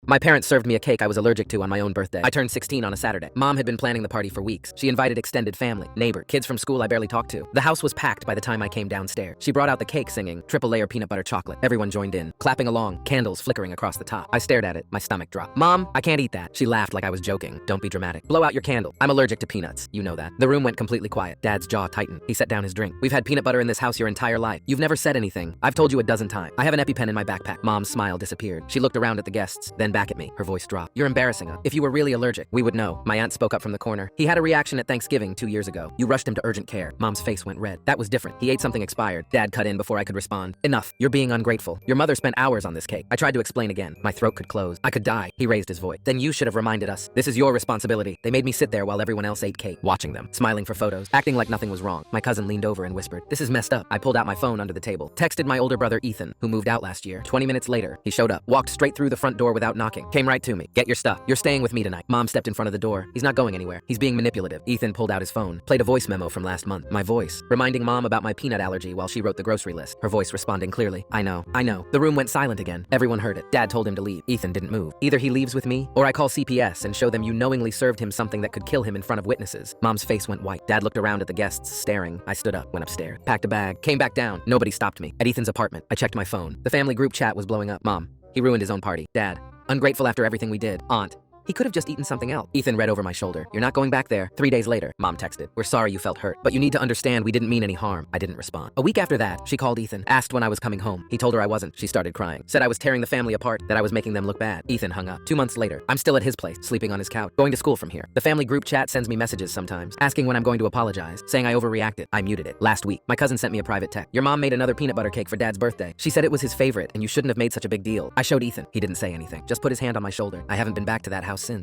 My parents served me a cake I was allergic to on my own birthday. I turned 16 on a Saturday. Mom had been planning the party for weeks. She invited extended family, neighbor, kids from school I barely talked to. The house was packed by the time I came downstairs. She brought out the cake singing, triple layer peanut butter chocolate. Everyone joined in, clapping along, candles flickering across the top. I stared at it, my stomach dropped. Mom, I can't eat that. She laughed like I was joking. Don't be dramatic. Blow out your candle. I'm allergic to peanuts. You know that. The room went completely quiet. Dad's jaw tightened. He set down his drink. We've had peanut butter in this house your entire life. You've never said anything. I've told you a dozen times. I have an EpiPen in my backpack. Mom's smile disappeared. She looked around at the guests, then back at me. Her voice dropped. You're embarrassing us. If you were really allergic, we would know. My aunt spoke up from the corner. He had a reaction at Thanksgiving 2 years ago. You rushed him to urgent care. Mom's face went red. That was different. He ate something expired. Dad cut in before I could respond. Enough. You're being ungrateful. Your mother spent hours on this cake. I tried to explain again. My throat could close. I could die. He raised his voice. Then you should have reminded us. This is your responsibility. They made me sit there while everyone else ate cake, watching them, smiling for photos, acting like nothing was wrong. My cousin leaned over and whispered, this is messed up. I pulled out my phone under the table, texted my older brother Ethan, who moved out last year. 20 minutes later, he showed up, walked straight through the front door without knocking, came right to me. Get your stuff. You're staying with me tonight. Mom stepped in front of the door. He's not going anywhere. He's being manipulative. Ethan pulled out his phone, played a voice memo from last month. My voice, reminding Mom about my peanut allergy while she wrote the grocery list. Her voice responding clearly. I know. The room went silent again. Everyone heard it. Dad told him to leave. Ethan didn't move. Either he leaves with me, or I call CPS and show them you knowingly served him something that could kill him in front of witnesses. Mom's face went white. Dad looked around at the guests, staring. I stood up, went upstairs, packed a bag, came back down. Nobody stopped me. At Ethan's apartment, I checked my phone. The family group chat was blowing up. Mom, he ruined his own party. Dad, ungrateful after everything we did. Aunt, he could have just eaten something else. Ethan read over my shoulder. You're not going back there. 3 days later, Mom texted. We're sorry you felt hurt, but you need to understand we didn't mean any harm. I didn't respond. A week after that, she called Ethan, asked when I was coming home. He told her I wasn't. She started crying. Said I was tearing the family apart, that I was making them look bad. Ethan hung up. 2 months later, I'm still at his place, sleeping on his couch, going to school from here. The family group chat sends me messages sometimes, asking when I'm going to apologize, saying I overreacted. I muted it. Last week, my cousin sent me a private text. Your mom made another peanut butter cake for Dad's birthday. She said it was his favorite, and you shouldn't have made such a big deal. I showed Ethan. He didn't say anything. Just put his hand on my shoulder. I haven't been back to that house since.